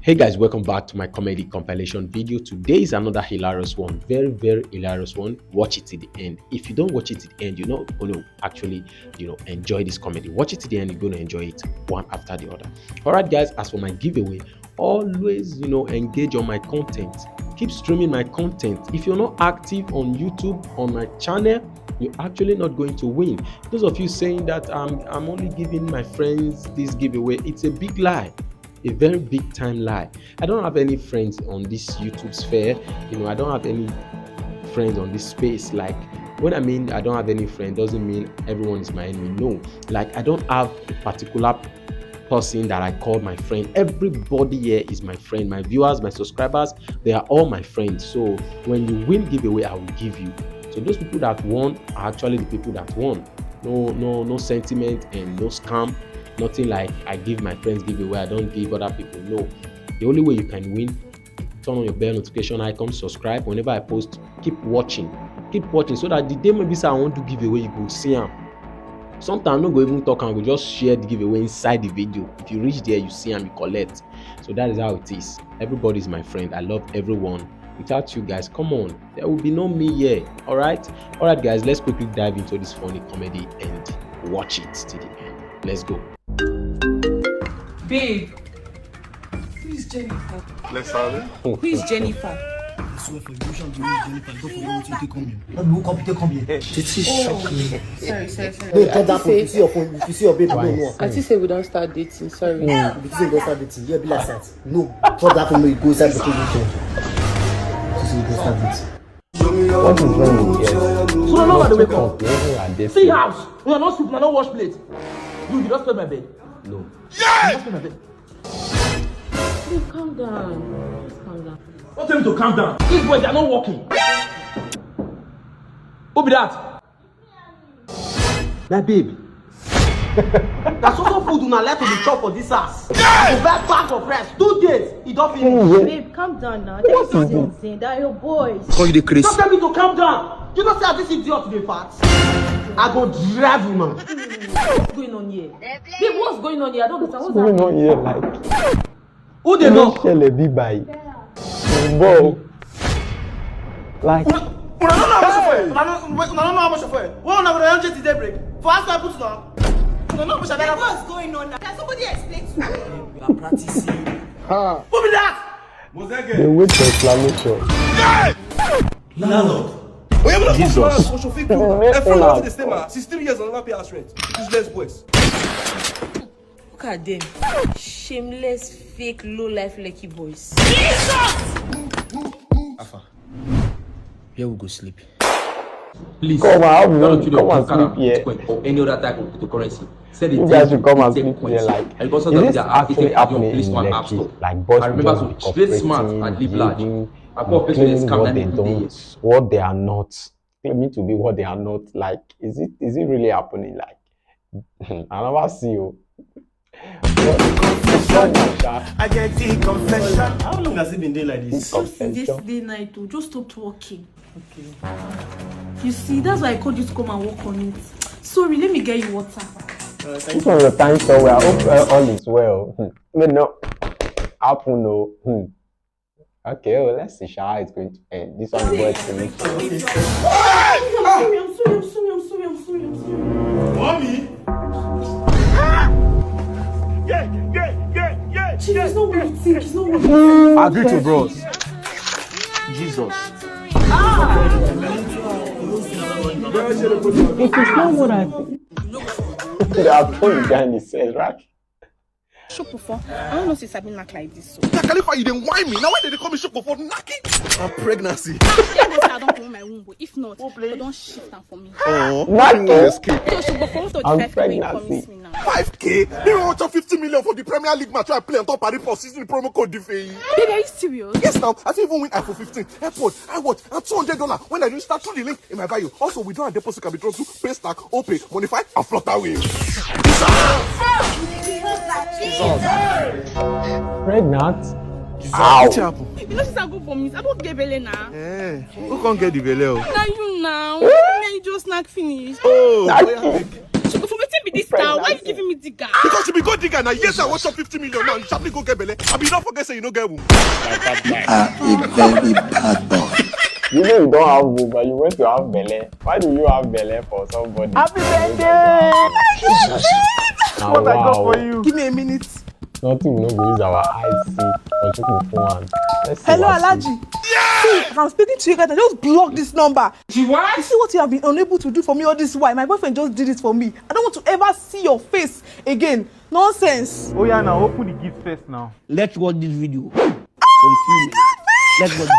Hey guys, welcome back to my comedy compilation video. Today is another hilarious one, very hilarious one. Watch it to the end. If you don't watch it to the end, you're not going to actually enjoy this comedy. Watch it to the end, you're going to enjoy it one after the other. All right guys, as for my giveaway, always engage on my content. Keep streaming my content. If you're not active on YouTube on my channel, you're actually not going to win. Those of you saying that I'm only giving my friends this giveaway, it's a big lie. A very big time lie. I don't have any friends on this YouTube sphere. I don't have any friends on this space. Like, when I mean I don't have any friend, doesn't mean everyone is my enemy. No, like I don't have a particular person that I call my friend. Everybody here is my friend. My viewers, my subscribers, they are all my friends. So when you win giveaway, I will give you. So those people that won are actually the people that won. No sentiment and no scam. Nothing like I give my friends giveaway, I don't give other people. No. The only way you can win, turn on your bell notification icon, subscribe. Whenever I post, keep watching so that the day maybe say I want to give away, you go see them. Sometimes I'm not going to even talk and we just share the giveaway inside the video. If you reach there, you see them, you collect. So that is how it is. Everybody is my friend. I love everyone. Without you guys, come on, there will be no me here. All right guys, let's quickly dive into this funny comedy and watch it to the end. Let's go. Babe, who is Jennifer? Let's have it. Who is Jennifer? I swear for you, Jennifer, don't forget what you take on you. Let me come here. This is shocking. Sorry. No, cut that phone. If you see your phone, if you see your baby, don't know. I think say we don't start dating, sorry. If you say you don't start dating, yeah, be like that. No, cut that phone, you go inside the kitchen. If you don't start dating. What is wrong with you? So I know how to wake up. See house. We are not sleep, we are not wash plate. You just spend my bed. No. Yeah! You just spend my bed. Babe, calm down. Just calm down. Don't tell me to calm down. These boys, they are not working. Who be that? My babe. That's also food you not let to be chop for this ass. You back back of rest. 2 days, it don't finish. Babe, calm down now. What is it? They are your boys. Call you the Chris. Don't tell me to calm down. You don't say this idiot to be fat. I go drive you, man. What's going on here? Babe, what's going on here? I don't understand. What's going on happening? here? Like, Who they know? shell a big by. Bro. Like, I don't know how much of it. What on the engine today break? For us to put down. What's going on now? Can somebody explain to me? We are practicing. Who be that? they wait for exclamation. Landlord. Jesus. Everyone the same. 16 years and never pay us rent. Useless boys. Look at them. Shameless, fake, low-life lucky boys. Afa. Here we go sleep. Please, Come on, come and sleep here. or any other type of cryptocurrency. Send it. You guys should come and sleep here. Like, is this actually happening in Lekki? Like, boys I remember just trade smart and live large. I call claiming scam what they that don't, what they are not, claiming to be what they are not. Like, is it really happening? Like, I never see you. I get the confession. How long has it been doing like this? Yesterday night, too. Just stopped working. Okay. You see, that's why I called you to come and work on it. Sorry, let me get you water. This was the time so I hope all is well. But no, happen no. Okay, well, let's see how it's going to end. This one works for me. I'm sorry. Mommy? It's not what you think. It's not what you think. I agree to bros. Jesus. It is not what I think. They are putting behind the scenes, right? Shopofo, I don't know if I've been like this. So. Khalifa, you didn't whine me. Now why did they call me Shopofo? Knacking? I'm pregnancy. I don't want my womb, but if not, don't shift them for me. Oh, I'm pregnancy. 5K? You want 50 million for the Premier League match I play on top Paris for season promo code DFA? Baby, are you serious? Yes, now I even win iPhone 15, AirPod, I and $200 when I start through the link in my bio. Also, withdraw and deposit can be drawn to Paystack, OPay, Monify, and Flutterwave. Pregnant? Ow! You know she's a good for me. I don't get belly now. Eh, who can't get the belly? Now you now. Now you just snack finish. Oh, So for me, be this now? Why are you giving me digger? Because you be go digger now. Yes, I want some 50 million now. You sharply go get belle. I be not forget say you no get womb. You are a very bad boy. You know you don't have womb, but you went to have belle. Why do you have belle for somebody? Happy birthday! What I got for you? Give me a minute. Nothing we no go use our eyes see or check my phone. Let's see. Hello, what Alaji. See, if I'm speaking to you guys, I just block this number. What? You see what you have been unable to do for me all this while? My boyfriend just did it for me. I don't want to ever see your face again. Nonsense. Oh yeah, now open the gift first now. Let's watch this video. Let's watch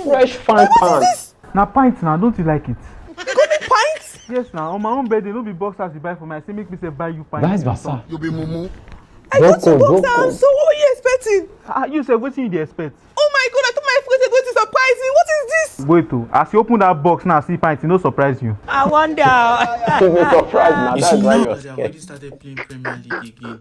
Fresh fine pants. Now pint now, don't you like it? You got me pints? Yes now, on my own birthday, no be boxers you buy for me. I say make me say buy you pint. Vice versa. You be mumu. I got two boxers, so what were you expecting? You said what you dey expect? Oh my god, I thought my friend was going to surprise me. What is this? Wait to, as you open that box now, see pint, it no surprise you. I wonder. You'll be surprised now. That's why you're They have already scared. started playing Premier League again.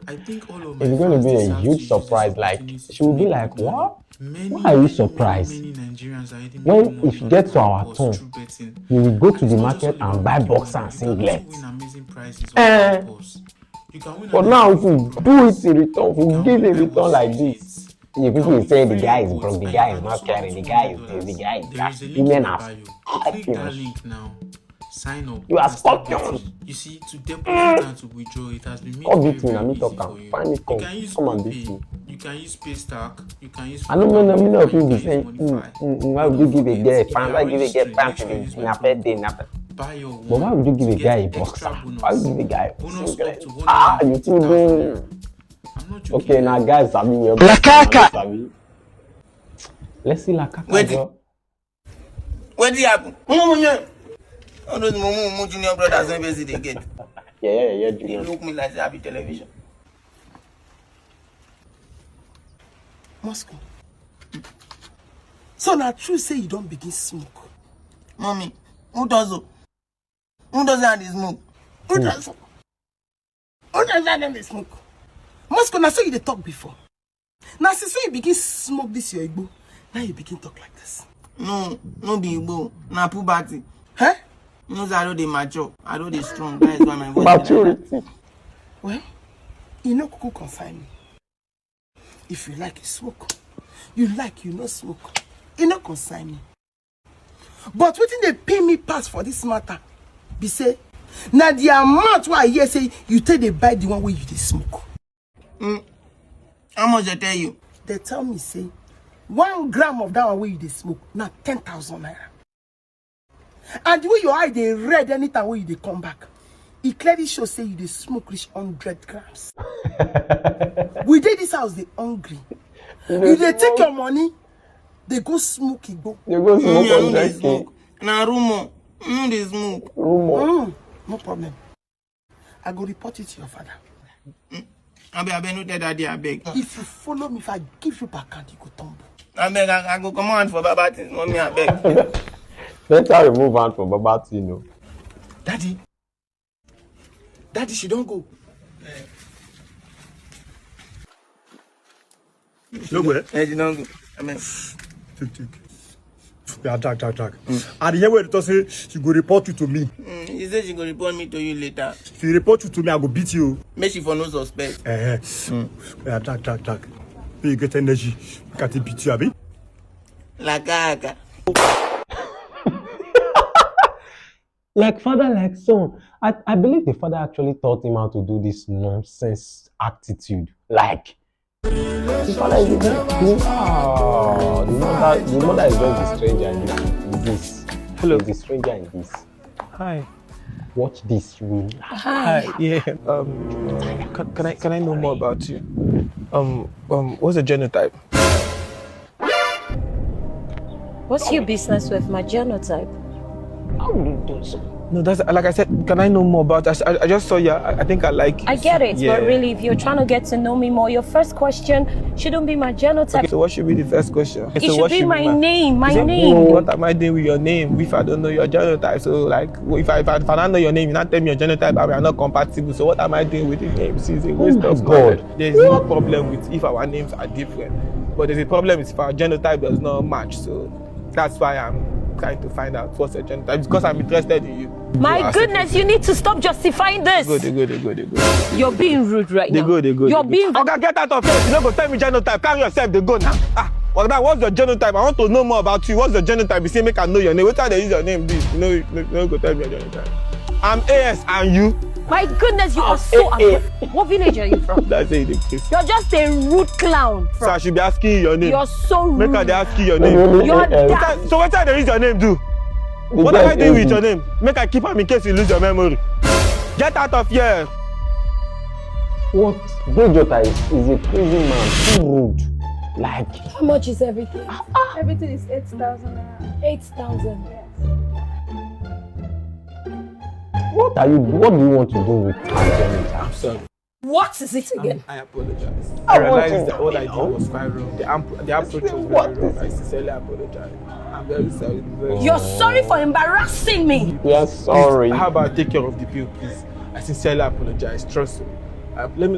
I think all of my It's going to be fans a deserve huge to use surprise. this Like, opportunity she will to be make like, good money. what? Many, Why are you many, surprised? many Nigerians are already When making money if you get to our on turn, through betting. you will go to And the it's not market just only and buy about boxer making and money. You can also singlet. win amazing prizes Eh. on course. You can win But amazing now, if you prizes do it in return, if You you can give a win return rewards like with this, it. you You can people will win say the free guy is rewards broke, the and guy you is can not also caring, the win guy is $200. this, the guy is There that. is a link Women in the are bio. Click that scorpions. link now. Sign up. You are and start scorpions. betting. You see, to deposit and to withdraw, it has been made Come very, beat me, very na me easy talk for am. you. Find me, You come, can use come and OPay, beat me. you can use Paystack, you can use I don't know, many of you you be can saying, use Modify. why would you give a guy a If fan? you Why are give a guy registering, fan make to sure you use the my birthday? code. Buy your one. But why would you give to a get guy a extra boxer? bonus. Why would you give a guy a Bonus up singlet? to You too 150,000 do. naira. I'm not joking. Okay, now guys, sabi we sabi. Let's see la kaka Wait. girl. What did happen? All those Momo junior brothers and baby they get. Yeah, They Junior. look me like they have television. Moscow. So now true say you don't begin smoke. Mommy, who does it? Who does that smoke? Who does that them they smoke? Moscow, now so you dey talk before. Now since when you begin smoke this your igbo, now you begin talk like this. No be Igbo. Na puberty. Huh? You know that I know they mature. I know they strong. That is why my voice is like that. Maturity. Well, you know kuku consign me. If you like you smoke. You like you no smoke. You no consign me. But wetin they pay me pass for this matter? Be say, now the amount why I hear say you take they buy the one where you dey smoke. How much I tell you? They tell me say 1 gram of that one where you dey smoke na 10,000 naira. And the way your eye they red anytime when you dey come back, it clearly shows say you dey smoke reach 100 grams. We did this house they hungry. You dey take your money, they go smoke igbo. You go smoke I know on they that smoke. Na rumor. They smoke. rumor. No problem. I go report it to your father. I beg no tell daddy, I beg. If you follow me, if I give you back hand, you go tumble. I beg, I go command for Baba things. Mommy, I beg. Better remove hand from Baba Tino. Daddy, she don't go. No go. Hey, you don't go. I mean, Take. Yeah, talk. And the way to say she go report you to me. he said she go report me to you later. If you report you to me, I go beat you. Make she for no suspect. Yeah, talk. You get energy. Can't beat you, abi? Laka. Like father, like son. I believe the father actually taught him how to do this nonsense attitude. Like, the father is the mother is just the stranger in this. Hello. Is the stranger in this. Hi. Watch this, you will laugh. Hi. Yeah. Can I know more about you? What's the genotype? What's your business with my genotype? How will you do so? No, that's like I said. Can I know more about? I just saw you. I think I like you. I get it, Yeah. but really, if you're trying to get to know me more, your first question shouldn't be my genotype. Okay, so what should be the first question? It should be my name. My name. What am I doing with your name if I don't know your genotype? So like, if I don't know your name, you not tell me your genotype, and we are not compatible. So what am I doing with the name? See, it's a waste of God. God. There's no problem with if our names are different, but there's a problem if our genotype does not match. So that's why I'm trying to find out what's your genotype because I'm interested in you. My goodness, you need to stop justifying this. They go. You're being rude right now. They go. You're being... Okay, get out of here. You don't go tell me genotype. Carry yourself, they go now. Oga, what's your genotype? I want to know more about you. What's your genotype? You say, make I know your name. What time they use your name, this? You know, go tell me your genotype. I'm AS, and you? My goodness, you are so What village are you from? That's it, You're just a rude clown. So I should be asking you your name. You're so rude. Make her ask you your name. You're daft. So what time they use your name, do? What am I doing with your name? Make I keep am in case you lose your memory. Get out of here. What? Brainjotter is a crazy man. Too rude. Like. How much is everything? Everything is 8,000. 8,000. Yes. What do you want to do with her genotype? I'm sorry. What is it again? I apologize. I realized that what I did was quite wrong. The approach was very wrong. I sincerely apologize. I'm very sorry. You're sorry for embarrassing me. We are sorry. Please, how about take care of the bill, please? I sincerely apologize. Trust me.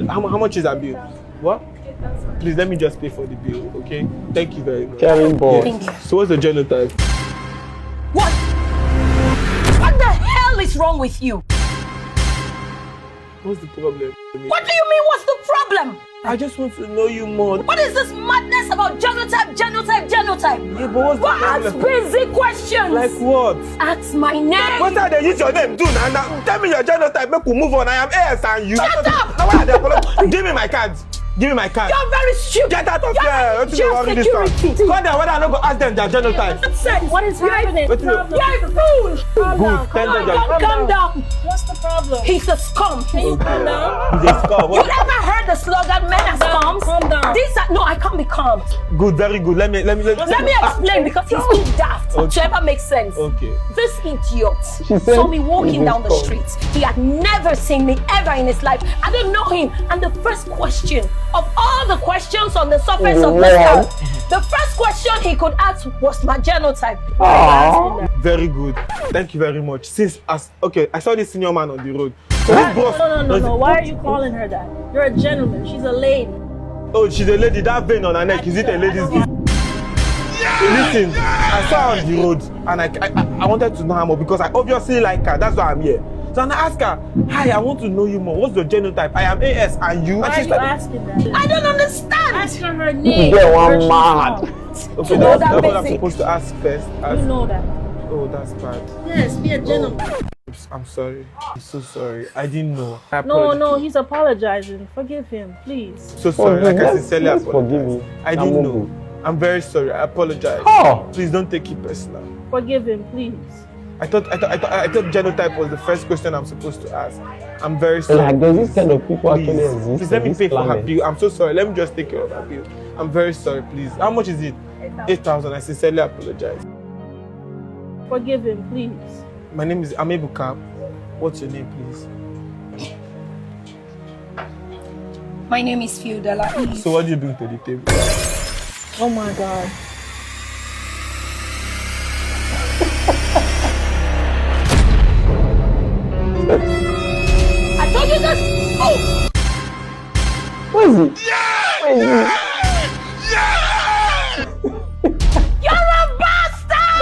How much is that bill? What? Please let me just pay for the bill, okay? Thank you very much. Caring boy. Thank you. So what's the genotype? What? What the hell is wrong with you? What's the problem? What do you mean, what's the problem? I just want to know you more. What is this madness about genotype? Yeah, but what's the problem? Ask basic questions. Like what? Ask my name. What are they use your name? Do now. Tell me your genotype. Make we move on. I am AS and you. Shut up! Now why are they apologizing? Give me my cards. Give me my card. You're very stupid. Get out of here. What You're worry this time? security. Call them whether I don't go ask them their genotype. What is happening? What is You're a fool. Good. Calm down. What's the problem? He's a scum. Can you calm down? He's a scum. You never heard the slogan, men are scums? Calm down. These are, no, I can't be calm. Good, very good. Let me explain because he's too daft to ever make sense. Okay. This idiot saw me walking down the street. He had never seen me ever in his life. I didn't know him. And the first question of all the questions on the surface of this earth, the first question he could ask was my genotype. Very good. Thank you very much. I saw this senior man on the road. So No. Why are you calling her that? You're a gentleman. She's a lady. Oh, she's a lady. That vein on her neck, is it a lady's gift? Listen, I saw her on the road and I wanted to know her more because I obviously like her. That's why I'm here. So I asked her, hi, I want to know you more. What's your genotype? I am AS and you. Why are you asking that? I don't understand. Ask her her name. Get one mad. Okay, know that's that what I'm basic. supposed to ask first. You know that. Oh, that's bad. Yes, be a gentleman. I'm sorry. I'm so sorry. I didn't know. No, he's apologizing. Forgive him, please. So sorry. Like I sincerely apologize. Forgive me. I didn't know. I'm very sorry. I apologize. Oh. Please don't take it personal. Forgive him, please. I thought genotype was the first question I'm supposed to ask. I'm very sorry. Like, does this kind of people actually exist? Please let me pay for her bill. I'm so sorry. Let me just take care of her bill. I'm very sorry, please. How much is it? 8,000. I sincerely apologize. Forgive him, please. My name is Amebuka. What's your name, please? My name is Ft.l. So what do you bring to the table? Oh my God. I told you this. Oh. Where is it? Where is it? You're a bastard!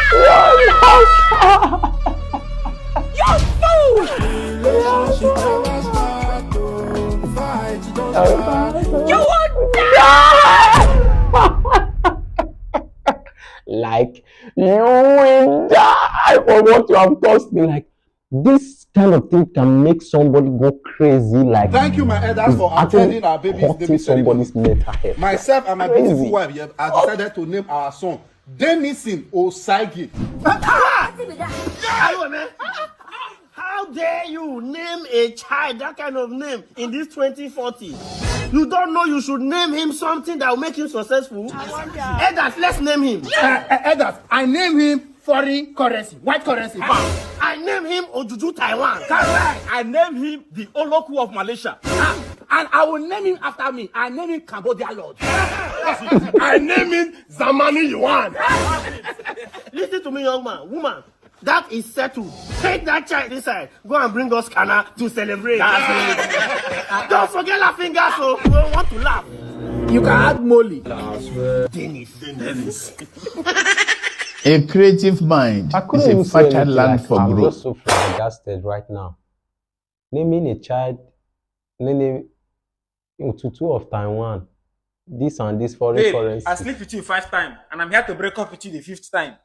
You fool! You would die! Like, you will die for what you have cost me. Like, this kind of thing can make somebody go crazy. Like, Thank you, my elders, for attending our baby's baby ceremony. somebody's mental health. Myself and my Crazy. beautiful wife have decided to name our son Denison Osaigi. How dare you name a child that kind of name in this 2040? You don't know you should name him something that will make him successful? Elders, let's name him. Elders, I name him foreign currency, white currency. I name him Ojuju Taiwan. I name him the Oloku of Malaysia. And I will name him after me. I name him Cambodia Lord. I name him Zamani Yuan. Listen to me, young man, woman. That is settled. Take that child inside. Go and bring us Kana to celebrate. Don't forget laughing gas, so we don't want to laugh. You can add Molly. Dennis. A creative mind I is couldn't a even say fertile anything. land Like, for I'm growth. just so flabbergasted right now. Naming a child, naming Tutu of Taiwan, this and this foreign Babe, currency. I sleep with you 5 times, and I'm here to break up with you the 5th time.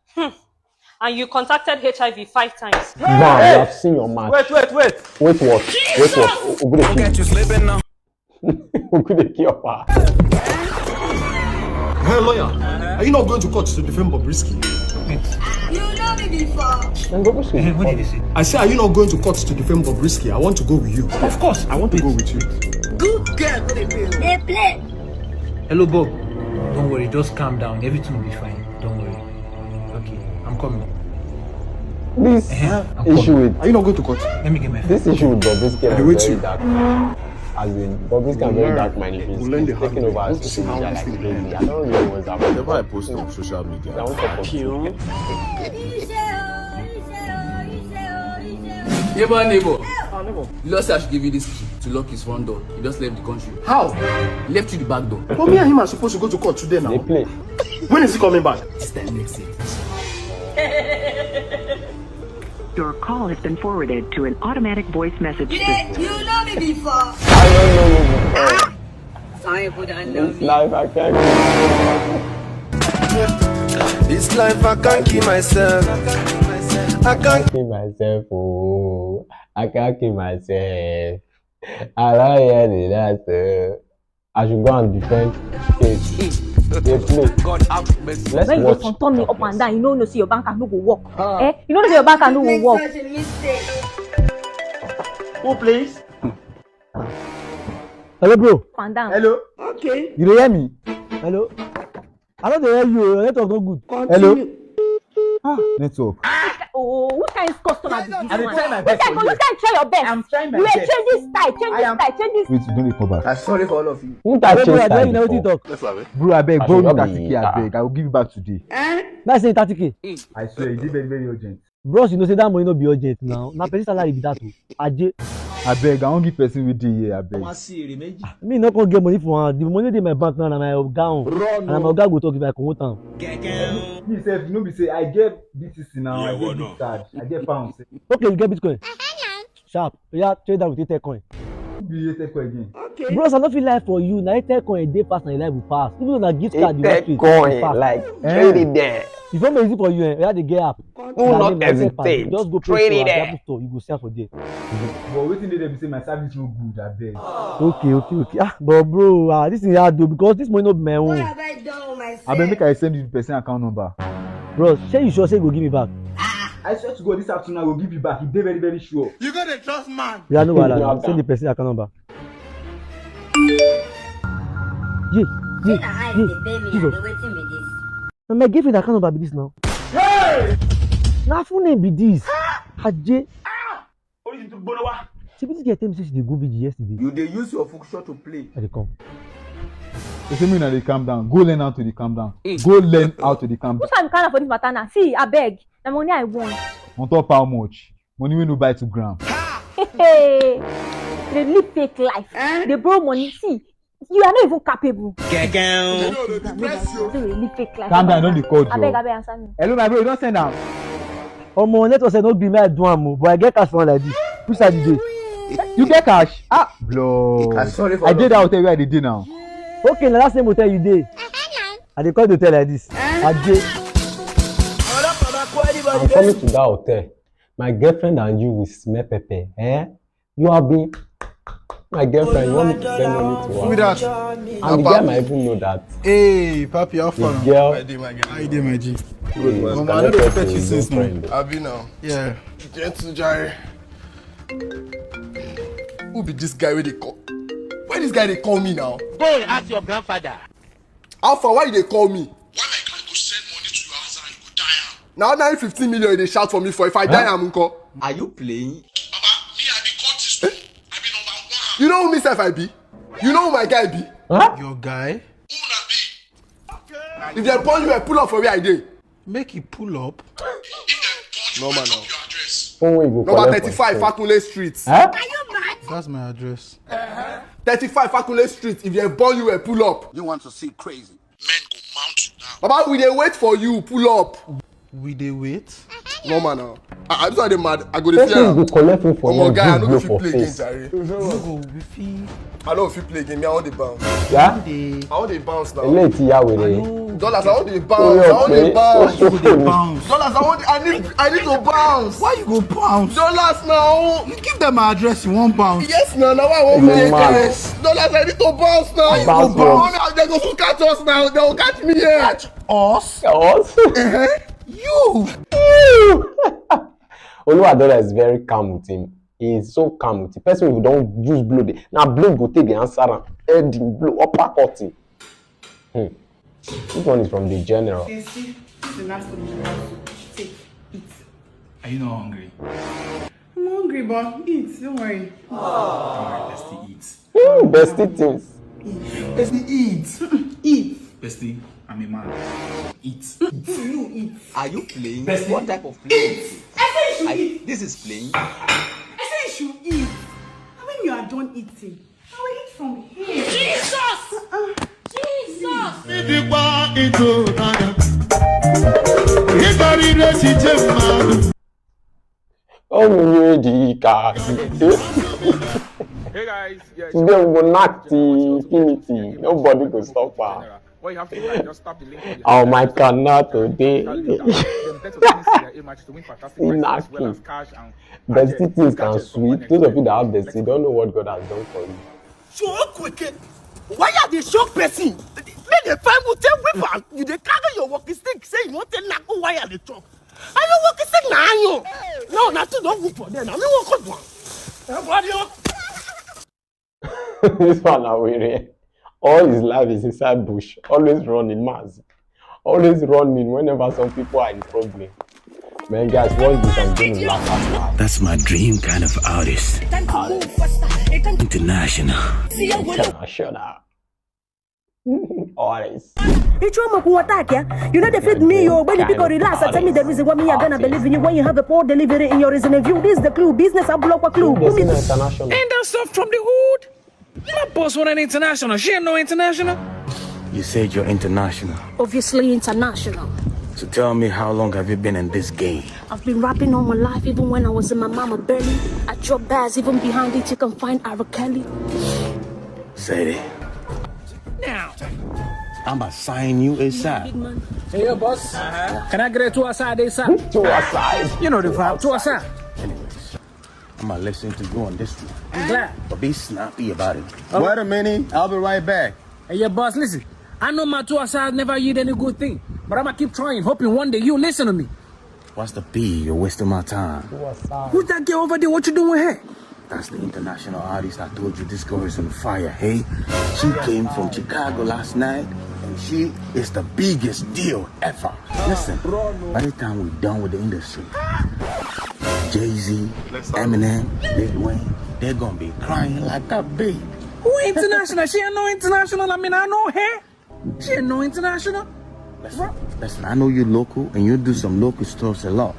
And you contacted HIV 5 times. Wow, you have seen your match. Wait. Wait what? Wait what? Okay, you sleeping now. Hey, lawyer, are you not going to court to defend Bobrisky? You know me before. What did you say? I say, are you not going to court to defend Bobrisky? I want to go with you. Of course, I want to go with you. Good girl, they play. Hello, Bob. Don't worry, just calm down. Everything will be fine. Don't worry. Okay, I'm coming. This issue with... Are you not going to court? Let me get my phone. This issue with Bobrisky is wait very you. dark. As in, Bobrisky is very dark minded. He's taking over our social media like crazy. I don't really know what's happening. Whatever I post on social media. I want to talk Neighbor. You just said I should give you this key to lock his front door. He just left the country. How? He left you the back door. But me and him are supposed to go to court today now. They play. When is he coming back? This time next year. Your call has been forwarded to an automatic voice message system. You know me before. I don't know you before. Sorry, but I know This life I can't This life I can't keep myself. I can't keep myself. Oh, I can't keep myself. I don't hear that. I should go and defend case. They play. God have mercy. Let's When you watch. go turn me up and down, you know see your bank account no go work. You know say your bank account no go work. such a mistake. Who please? Hello, bro. And down. Hello. Okay. You dey hear me? Hello. I don't hear you. Your network no good. Hello. Network. Oh, which kind of customer be this I dey one? try my Which best kind for you you. can't try your best. I'm trying my You best. change this style, change this. Wait, you don't dey call back. I'm sorry for all of you. Won't I change Bro, I style you know before? talk. Bro, I beg, I borrow should me not 30k, be- I beg. I will give you back today. That's say 30k. I swear, it is very, very urgent. Bros, you know say that money no be urgent now. Na person salary be that o. Aje. I beg, I won't give person with the year, I beg. Me no come get money for am. The money dey my bank now, na my oga own. And my oga go talk if I comot am. Me sef, no be say I get BTC now, I get big card, I get pounds. Okay, you get Bitcoin. Sharp. Yeah, trade that with Ethercoin. Who be Ethercoin again? Okay. Bros, I no fit lie for you. Na Ethercoin dey pass, na your life will pass. Even though na gift card, you get straight. Ethercoin, like, trade it there. If you want easy for you, you have to get app. Do not hesitate. Just go Trade play it store, there. Apple store, you go sell for there. But wetin dey there be say my service no good, I beg. Okay. But bro, this is hard though because this money no be my own. What have I done with myself? I beg make I send you the person account number. Bro, say you sure say you go give me back? I swear to God, this afternoon I will give you back. You dey very, very sure. You got a trust man. Yeah, no wahala. Send the person account number. Jesus. Na my girlfriend account number be this now. Hey! Na full name be this. Aje. Only to Bonowa. See, this girl tell me say she dey go VG yesterday. You dey use your function to play. I dey come. You say me na dey calm down. Go learn how to dey calm down. Go learn how to dey calm down. Which kind of for this matter now? See, I beg. The money I want. On top how much? Money wey no buy 2 gram. Hey, they live fake life. They borrow money. See, you are not even capable. They live fake life. Calm down, don't dey call I beg, answer me. Hello, my bro, you don't send am. Omo, let us say no be me I do am o, but I get cash for like this. Which side you dey? You get cash? Blood. I'm sorry for I dey that hotel where I dey now. Okay, na that same hotel you dey. I dey call the hotel like this. Aje. I'm coming to that hotel. My girlfriend and you will smell pepper. You have been my girlfriend. You want me to send money to her? Who be that? And the guy might even know that. Hey, Papi, how far? The girl. How you doing, my G? Good, man. I don't expect you His since now. girlfriend. I'll be now. Yeah. Gentle Jare. Who be this guy where they call? Why this guy they call me now? Go and ask your grandfather. Alpha, why they call me? Now 15 million they shout for me for if I die, I'm uncle. Are you playing? You know who me self I be? You know who my guy be? Your guy? If they burn you, I pull up for where I did. Make it pull up. No man, no. Number Number 35 Fakunle Street. That's my address. 35 Fakunle Street. If they burn you, I pull up. You want to see crazy? Baba, we dey wait for you. Pull up. We dey wait. No man now. I just dey mad. I go to Person fear. go collect me for your Guy, I good no blow fit for play again, face. Jerry. No go we fit. I don't fit play again. Me, I want the bounce. Yeah? I want the bounce now. Ele ti ya wèrè. Dollars, I want the bounce. I want the bounce. You dey bounce. Dollars, I need to bounce. Why you go bounce? Dollars now. You give them my address, you won't bounce. Yes, now I want Hey, to man. yes. Dollars, I need to bounce now. Why you Bounce, go bounce? Oh, they go to catch us now. They will catch me here. Catch us? Us? You. Oluwadola is very calm with him. He is so calm with him. Person who don't use blow. Now blow go take the answer and heading blow uppercut him. This one is from the general. See, this is the last one in the house. Take, eat. Are you not hungry? I'm hungry, but eat. Don't worry. Alright, bestie, eat. Bestie things. Bestie, eat. Eat. Bestie, I'm a man. Eat. You eat. Are you playing? Bestie. What type of play? I said you should eat. This is playing. I said you should eat. And when you are done eating, I will eat from here. Jesus! Oh, me card. Hey guys, yeah. Today we will knock the infinity. Nobody will stop her. What you have to do is just tap the link. Oh my God, today. Bestie things can sweet. Those of you that have bestie don't know what God has done for you. So quick. Why are they shock person? Make the find will tell weapon. You dey carry your walking stick. Say you want to knock why are they talk? I don't walking stick now you. No, nothing don't go for them. I don't walk one. Everybody. This one are weary. All his life is inside bush. Always running, mass. Always running whenever some people are in problem. Man, guys, watch this and going to laugh at that. That's my dream kind of artist. International. International. Artist. You know, they feed me, yo. When you pick or relax, and tell me the reason why me are gonna believe in you when you have a poor delivery in your reason and view. This is the clue. Business, I block a clue. Ain't that stuff from the hood? My boss want an international. She ain't no international. You said you're international. Obviously international. So tell me, how long have you been in this game? I've been rapping all my life, even when I was in my mama belly. I drop bags, even behind it, you can find Ira Kelly. Say it. Now, I'ma sign you ASAP. Hey, yo, boss. Can I get a two aside ASAP? Two aside. You know the vibe. Two aside. Anyways, I'ma listen to you on this one. I'm glad. But be snappy about it. Wait a minute. I'll be right back. Hey, yeah, boss, listen. I know my two aside never yield any good thing, but I'ma keep trying, hoping one day you listen to me. What's the P? You're wasting my time. Who's that girl over there? What you doing with her? That's the international artist I told you this girl is on fire, hey? She came from Chicago last night, and she is the biggest deal ever. Listen, by the time we're done with the industry, Jay-Z, Eminem, Lil Wayne, they're gonna be crying like a baby. Who international? She ain't no international. I mean, I know her. She ain't no international. Listen, I know you're local, and you do some local stuff a lot.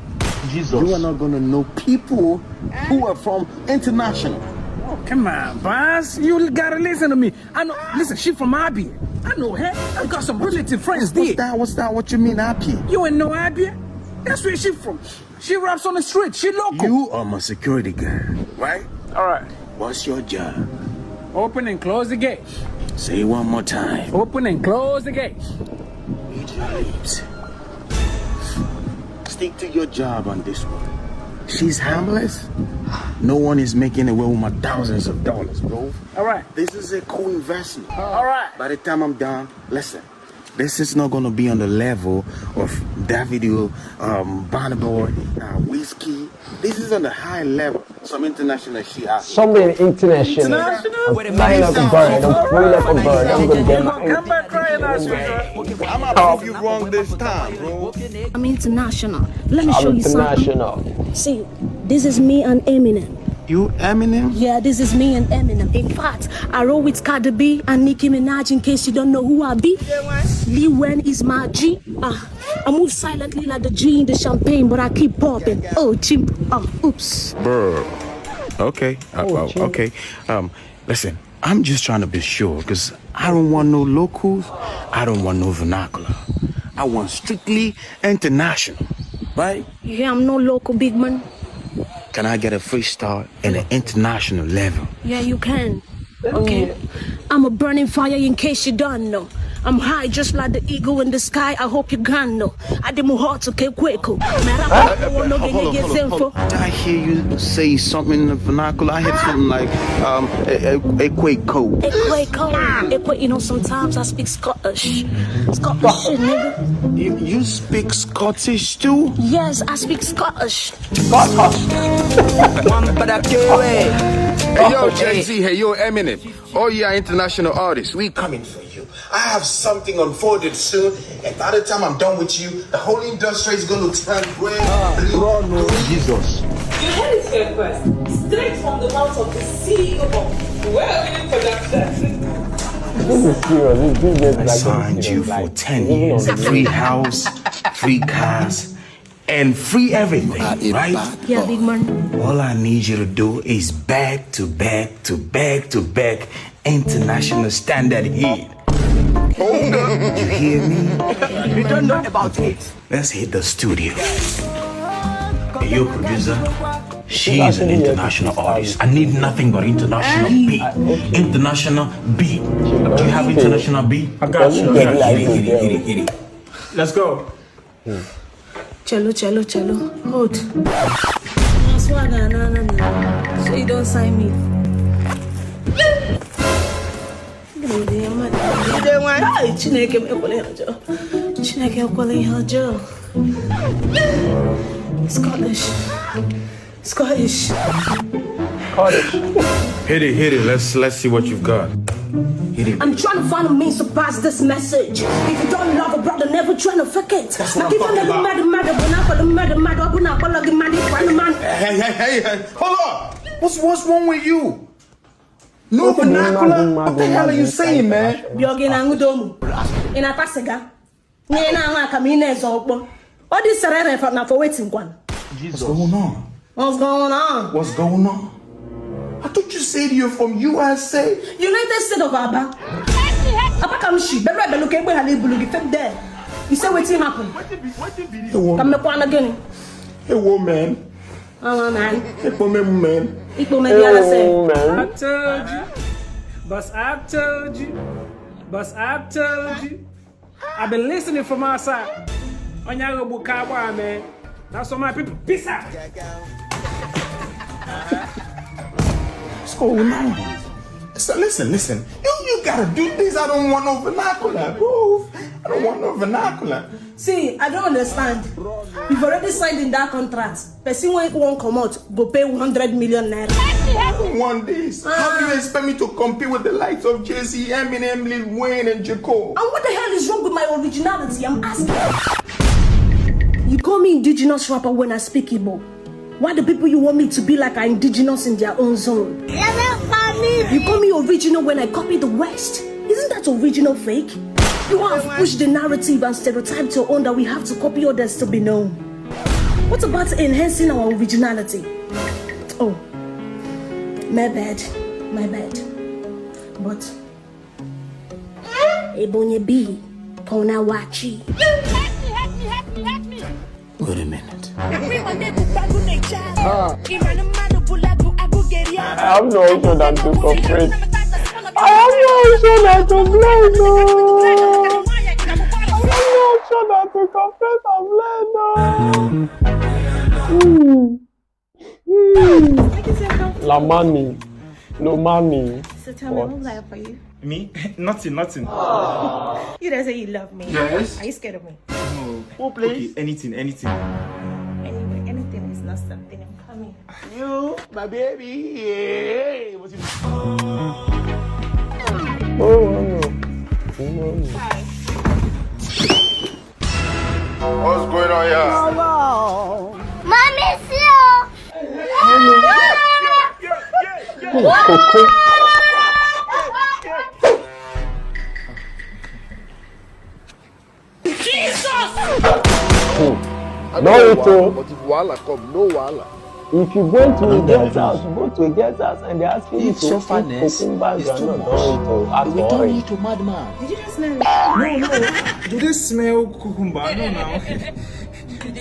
Jesus. You are not gonna know people who are from international. Oh, come on, boss. You gotta listen to me. I know. Listen, she from Abia. I know her. I got some relative friends there. What's that? What you mean, Abia? You ain't know Abia? That's where she from. She raps on the street. She local. You are my security guy, right? All right. What's your job? Open and close the gate. Say it one more time. Open and close the gate. Eat your lips. Stick to your job on this one. She's harmless. No one is making away with my thousands of dollars, bro. All right. This is a cool investment. All right. By the time I'm done, listen. This is not gonna be on the level of Davido, Burna Boy, Whiskey. This is on the high level. Some international shit out. Somebody international. I'm flying like a bird. I'm flying like a bird. I'm gonna get my. Come back crying as usual. I'm gonna prove you wrong this time, bro. I'm international. Let me show you international. something. See, this is me and Eminem. You Eminem? Yeah, this is me and Eminem. In fact, I roll with Cardi B and Nicki Minaj in case you don't know who I be. Lee Wen is my G. I move silently like the G in the champagne, but I keep popping. Oh, chimp. Oops. Bro. Okay. Okay. Listen, I'm just trying to be sure, because I don't want no locals. I don't want no vernacular. I want strictly international. right? Yeah, I'm no local big man. Can I get a freestyle at an international level? Yeah, you can. Okay. I'm a burning fire in case you don't know. I'm high just like the eagle in the sky. I hope you can know. I did my heart to keep quick. Hold on. Did I hear you say something in the vernacular? I heard something like a quake code. You know, sometimes I speak Scottish. Scottish shit, nigga. You speak Scottish too? Yes, I speak Scottish. Hey yo, Jay-Z, hey yo, Eminem. Oh yeah, international artists, we coming for you. I have something unfolded soon, and by the time I'm done with you, the whole industry is going to turn red, blue, Jesus. You heard it here first. Straight from the mouth of the CEO of Well Production. This is serious. I signed you for 10 years. Free house, free cars, and free everything, right? Yeah, big man. All I need you to do is back to back to back to back international standard hit. Hold up, you hear me? You don't know about it. Let's hit the studio. Hey, yo, producer. She's an international artist. I need nothing but international beat. International beat. Do you have international beat? I got you. Hit it. Let's go. Cello. Hold. Swagger, no. So you don't sign me. Scottish. Hit it. Let's see what you've got. Hit it. I'm trying to find a means to pass this message. If you don't love a brother, never trying to fake it. That's what I'm talking about. Hey, hold up. What's wrong with you? No vernacular? What the hell are you saying, man? What is for waiting one? What's going on? What's going on? I thought you said you're from USA. United States of Aba. Aba come she. Be look at where they bulu the there. You say what happened? Come me kwana again. Hey woman. Man. Hey man. I told you. But I told you. I've been listening from outside. On your bukawa, man. That's what my people. Peace out. What's going on? So listen. You gotta do this. I don't want no vernacular, bro. I don't want no vernacular. See, I don't understand. You've already signed in that contract. Person won't come out, go pay 100 million naira. I don't want this. How do you expect me to compete with the likes of Jay-Z, Eminem, Lil Wayne, and J. Cole? And what the hell is wrong with my originality? I'm asking. You call me indigenous rapper when I speak Igbo. Why the people you want me to be like are indigenous in their own zone? You call me original when I copy the West. Isn't that original fake? You have pushed the narrative and stereotype to own that we have to copy others to be known. What about enhancing our originality? Oh, my bad. But Ebonye B, Kona Wachi. Wait a minute. I have no option than to cooperate. I have no option than to blame, no. I have no option than to confess and blame, no. La mami. No mami. So tell me, what was I for you? Me? Nothing. You don't say you love me. Yes. Are you scared of me? No. Oh, please. Okay, anything. Anyway, anything is not something. I'm coming. You, my baby. Yeah. What's going on here? Mommy, see No, but if Wala come, no Wala. If you go to a guest house, and they ask you to sufferness is too much. We don't need to madman. Did you just smell it? No. Do they smell cucumber? No.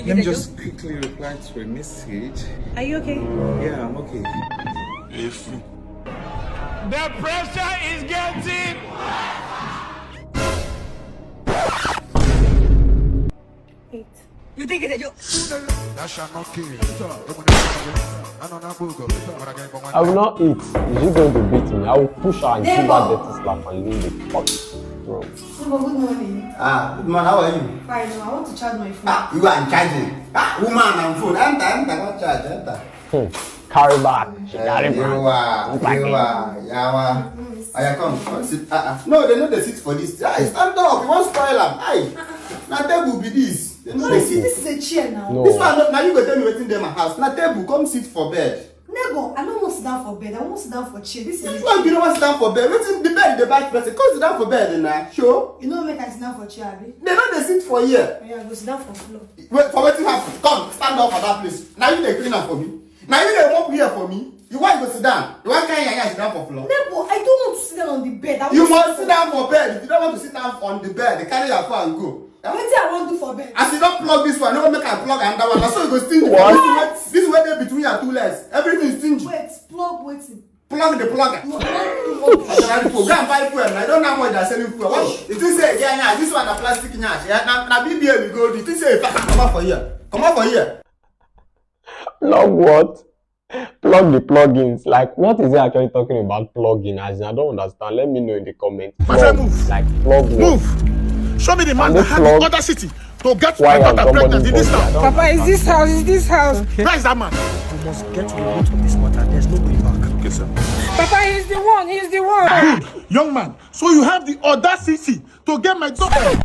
Let me just quickly reply to a message. Are you okay? Yeah, I'm okay. The pressure is getting. You think it's a joke? I will not eat. She's going to beat me. I will push her and give her dirty slap and leave the fuck. Bro. Good morning. Good morning. How are you? Fine. I want to charge my phone. You are charging. Woman and phone. Enter, don't charge. Enter. Carry back. She carry back. Yawa. Aya, come sit. No, they know the seat for this. Stand up. You want spoil them. Aye. Now table be this. This is a chair now. No. This one, now you go tell me what's in my house. Now table, come sit for bed. Nego, I don't want to sit down for bed. I want to sit down for chair. This is Which one you don't want to sit down for bed? What's in the bed? The bad person. Come sit down for bed now. Sure. You know, make I sit down for chair, Abi. They know they sit for here. Yeah, go sit down for floor. Wait, for what you happen? Come, stand up for that place. Now you they clean up for me. Now you they walk here for me. You want to go sit down? You want to sit down for floor? Nego, I don't want to sit down on the bed. You must sit down for bed. If you don't want to sit down on the bed, they carry your phone and go. What do I want to do for bed? As you don't plug this one, no make I plug another one. That's so you go stingy. This is where they between your two legs. Everything is stingy. Wait, plug waiting. Plug the plugger. Go and buy fuel. I don't know how much they're selling fuel. It is say yeah, this one a plastic nyash. Now BBL we go. It is say come out for here. Come out for here. Plug what? Plug the plugins. Like, what is it actually talking about plugin? As in, I don't understand. Let me know in the comments. My friend, move. Like, plug move. Show me the man that had the other city to get my Why daughter pregnant in this town. Papa, is this house? Is this house? Where is that man? We must get to the root of this matter. There's no way back. Okay, sir. Papa, he's the one. He's the one. Good. Young man, so you have the audacity to get my daughter.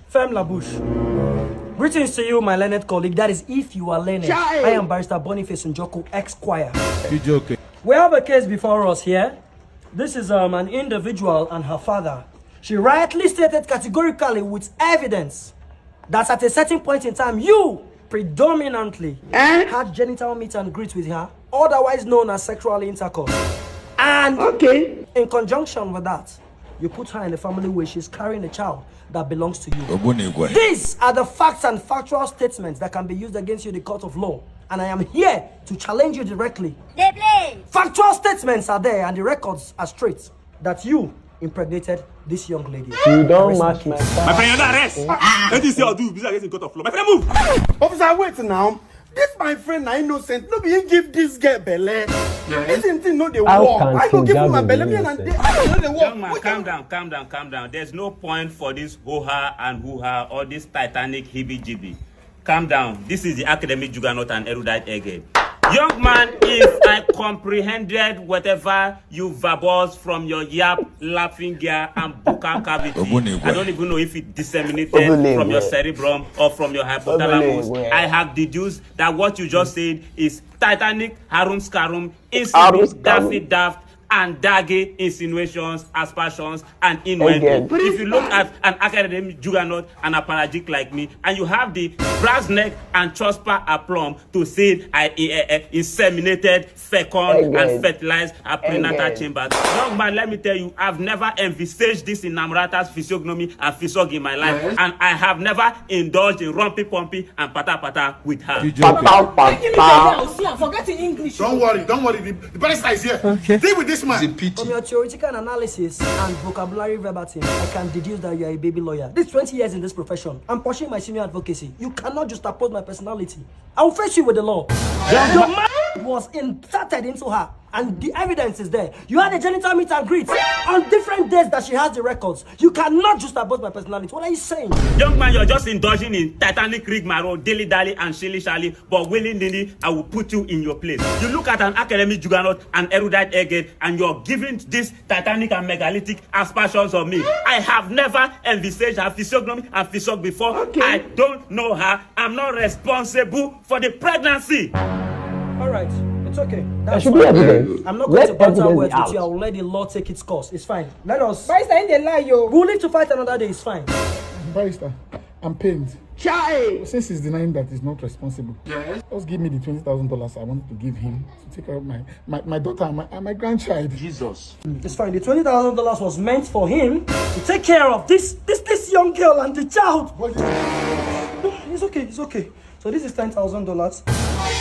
Fem Labouche. Greetings to you, my learned colleague. That is, if you are learned. I am Barrister Boniface Njoku, ex-choir. You joking? We have a case before us here. This is an individual and her father. She rightly stated categorically with evidence that at a certain point in time, you predominantly had genital meet and greet with her, otherwise known as sexual intercourse. And in conjunction with that, you put her in a family where she's carrying a child that belongs to you. These are the facts and factual statements that can be used against you in the court of law. And I am here to challenge you directly. Factual statements are there and the records are straight that you impregnated this young lady. You don't match my My friend, you're not arrest. Let me see how do this against the court of law. My friend, move. Officer, wait now. This my friend na innocent. No be he give this girl belle. This thing no dey work. I go give him my belle. Me and I no dey work. Young man, calm down. There's no point for this ho-ha and hoo-ha or this Titanic heebie-jeebie. Calm down. This is the academic juggernaut and erudite again. Young man, if I comprehended whatever you verbose from your yap, laughing gear, and buccal cavity, I don't even know if it disseminated from your cerebrum or from your hypothalamus. I have deduced that what you just said is Titanic, harum scarum, insipid, daffy daft, and daggy insinuations, aspersions, and innuendo. If you look at an academic juggernaut and a paragic like me, and you have the brass neck and chospa aplomb to say I inseminated, fecund, and fertilized a prenatal chambers. Young man, let me tell you, I've never envisaged this in Namrata's physiognomy and physog in my life, and I have never indulged in rumpy-pumpy and pata-pata with her. Forget in English. Don't worry. The barrister is here. Deal with this man. From your theoretical analysis and vocabulary verbatim, I can deduce that you are a baby lawyer. This 20 years in this profession, I'm pursuing my senior advocacy. You cannot just oppose my personality. I will face you with the law. Your man was inserted into her, and the evidence is there. You had a genital meet and greet on different days that she has the records. You cannot just oppose my personality. What are you saying? Young man, you're just indulging in Titanic rigmarole, dilly-dally, and shilly-shally, but willy-nilly, I will put you in your place. You look at an academic juggernaut and erudite egghead, and you're giving this Titanic and megalithic aspersions on me. I have never envisaged her physiognomy and physog before. I don't know her. I'm not responsible for the pregnancy. All right, it's okay. That should be evidence. I'm not going to banter words with you. I will let the law take its course. It's fine. Let us. Barrister, in the lie, yo. We'll live to fight another day. It's fine. Barrister, I'm pained. Since he's denying that he's not responsible, just give me the $20,000 I wanted to give him to take care of my daughter and my grandchild. Jesus. It's fine. The $20,000 was meant for him to take care of this young girl and the child. No, it's okay. So this is $10,000.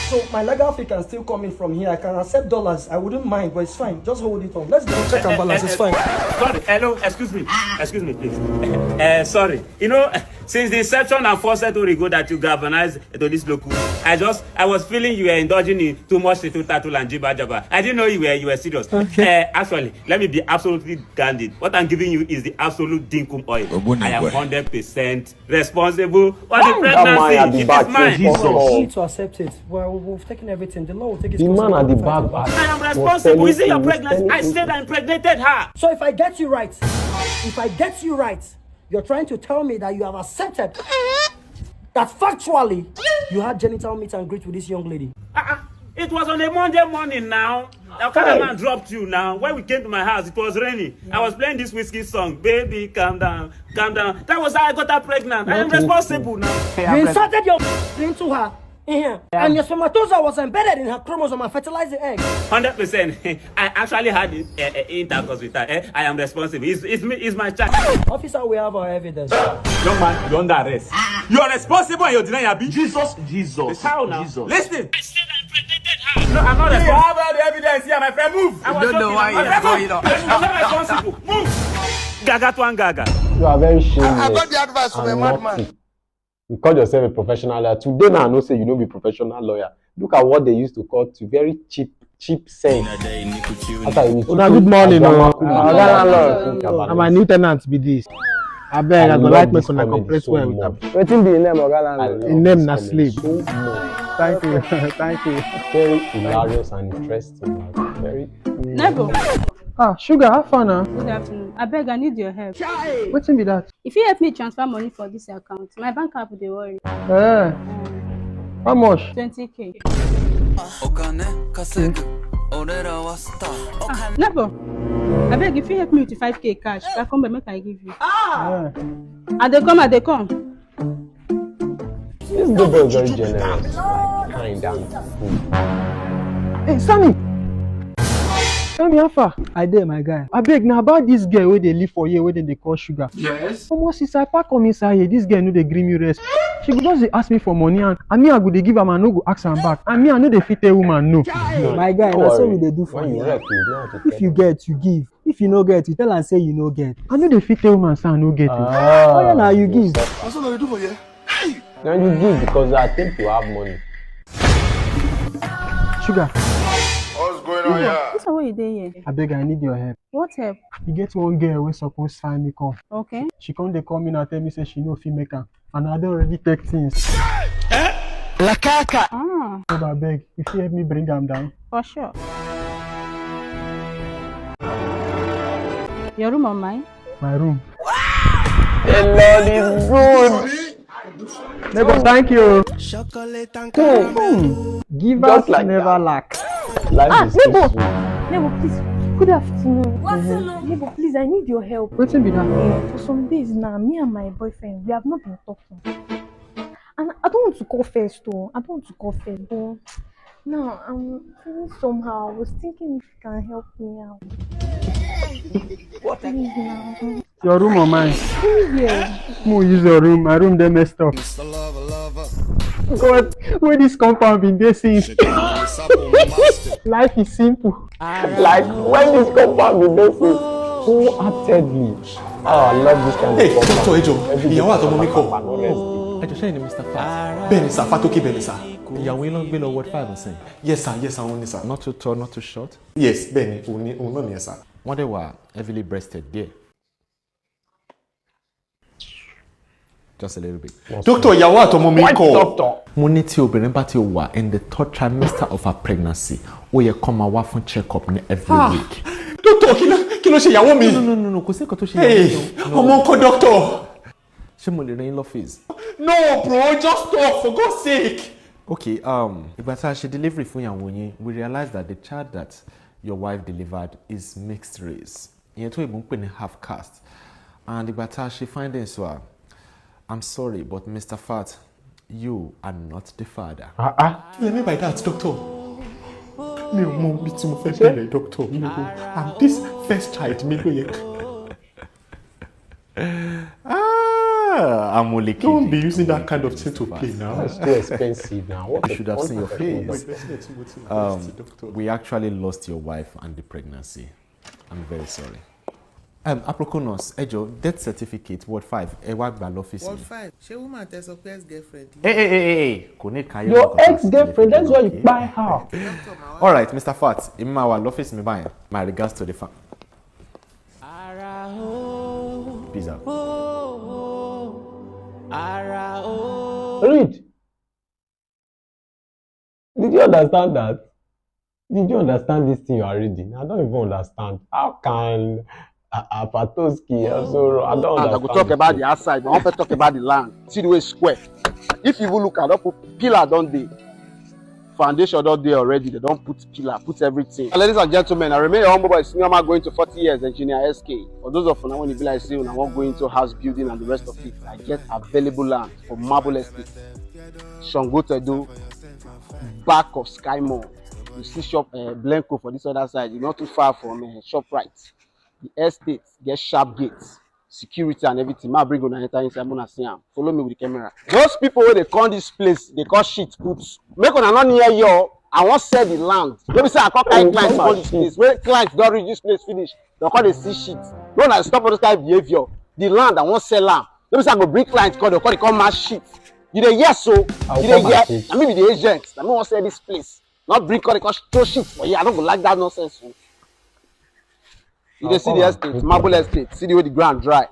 So my legal fee can still come in from here. I can accept dollars. I wouldn't mind, but it's fine. Just hold it on. Let's go check and balance. It's fine. Sorry, hello, excuse me, please. Sorry, you know, since the inception and foresight Origo that you galvanized to this local, I was feeling you were indulging in too much tattoo and jibba jabba. I didn't know you were serious. Okay. Actually, let me be absolutely candid. What I'm giving you is the absolute dinkum oil. I am 100% responsible for the pregnancy. It is mine. You need to accept it. Well, we've taken everything. The law will take its The man at the back. I am responsible. Is it your pregnancy? I said I impregnated her. So if I get you right, you're trying to tell me that you have accepted that factually you had genital meet and greet with this young lady. It was on a Monday morning now. Our cameraman dropped you now. When we came to my house, it was raining. I was playing this whiskey song. Baby, calm down, calm down. That was how I got her pregnant. I am responsible now. You inserted your into her in here. Yeah. And your spermatozoa was embedded in her chromosome and fertilized the egg. 100%. I actually had intercourse with her. I am responsible. It's my child. Officer, we have our evidence. Young man, you're under arrest. You are responsible and you're denying your beat. Jesus. How now? Listen. I said I impregnated her. No, I'm not responsible. You have all the evidence here, my friend. Move. I don't know why you're going on. I'm not responsible. Move. Gaga to gaga. You are very shameless. I got the advice from a madman. You call yourself a professional lawyer. Today now I know say you don't be professional lawyer. Look at what they used to call to very cheap saying. Good morning, I'm a new tenant be this. I beg I go like me when I compress well with them. Wetin be name Oga Landlord? In name na slave. Thank you. Thank you. Very hilarious and interesting. Very. Nebo. Sugar, have fun now. Good afternoon. I beg, I need your help. Wetin be that? If you help me transfer money for this account, my bank app dey worry. How much? 20K. Nebo. I beg, if you help me with 5K cash, I come back, make I give you. I dey come. This girl is very generous, like kind and cool. Hey, Sammy. Tell me how far. I dare my guy. I beg now about this girl where they live for here, where they call Sugar. Yes. Almost since I pack come inside here, this girl know they gree me rest. She go just ask me for money and me I go they give her and no go ask her back. And me I know they fit a woman no. My guy, that's what we they do for you. If you get, you give. If you no get, you tell and say you no get. I know they fit a woman say I no get it. Oh yeah, now you give. That's what I do for you. Now you give because I think you have money. Sugar. What's going on here? What's what you doing here? I beg, I need your help. What help? You get one girl we supposed sign me off. Okay. She come they call me and tell me say she no fit make her. And I don't already take things. La caca. So I beg, if you help me bring them down. For sure. Your room or mine? My room. The Lord is good. Nebo, thank you. Give us like never that. Lack. Life is Nebo. Nebo, please. Good afternoon. Nebo, please, I need your help. What's be that? For some days now, me and my boyfriend, we have not been talking. And I don't want to call first, though. But now I'm feeling somehow. I was thinking if you can help me out. What? Please now. Your room or mine? Yeah. Who use your room? My room they messed up. God, where this compound been there since? Life is simple. Like when this compound been there since, wholeheartedly. Oh, I love this kind of compound. Hey, Dr. Ejo, you want to make call? I just say Mr. Fat. Benisa, Fatoki Benisa. You will not be no word 5 and say. Yes, sir, only sir. Not too tall, not too short. Yes, Benny, only sir. What they were heavily breasted there. Just a little bit. Doctor, you want to make call? Doctor. Money ti obìnrin bá ti wà in the 3rd trimester of her pregnancy. Ó yẹ kó máa wá fún check-up every week. Doctor, kí ló ṣe ìyàwó mi? No, kò sí nǹkan tó ṣe ìyàwó mi. Ọmọ ńkọ́, doctor. Ṣé mo lè rán yín lọ́fíìsì? No, bro, just talk for God's sake. Okay, ìgbà tá a ṣe delivery fún ìyàwó yín, we realized that the child that your wife delivered is mixed race. Ìyẹn tó ìbò ń pè ní half caste. And ìgbà tá a ṣe findings wa, I'm sorry, but Mr. Fat, you are not the father. What do you mean by that, doctor? Mi ò mọ bí tí mo fẹ́ bẹ̀rẹ̀, doctor. I'm this first child mi ló yẹ. I'm only kidding. Don't be using that kind of thing to play now. It's too expensive now. What You should have seen your face. We actually lost your wife and the pregnancy. I'm very sorry. Aprokonos, Ejo, death certificate, Ward 5. Office. Ward 5. She woman tell her ex-girlfriend. Hey. Your ex-girlfriend, that's why you buy her. All right, Mr. Fat, in my office, me buy. My regards to the fam. Peace out. Read. Did you understand that? Did you understand this thing you are reading? I don't even understand. How can Apatoski also? I don't understand. I go talk about the outside, but I want to talk about the land. See the way it's square. If you even look at up, pillar don't they? Foundation don't they already? They don't put pillar, put everything. Ladies and gentlemen, I remain your humble boy. Senior man going to 40 years, engineer SK. For those of you when you be like say, when I want going into house building and the rest of it, I get available land for marble estate. Shangotedo, back of Sky Mall. You see shop Blanco for this other side. You're not too far from ShopRite. The estate get sharp gates, security and everything. I bring on enter inside. I'm gonna see them. Follow me with the camera. Those people where they call this place, they call shit puts. Make on not near you. I want sell the land. Let me say I call clients call this place. When clients don't reach this place finish, they call they see shit. Don't I stop all this kind of behavior. The land I want sell them. Let me say I go bring clients call they call mass shit. You dey yes so. You dey yes. I mean the agent. I don't want sell this place. Not bring call they call throw shit for you. I don't go like that nonsense. So. You dey see the estate, marble estate. See the way the ground dry.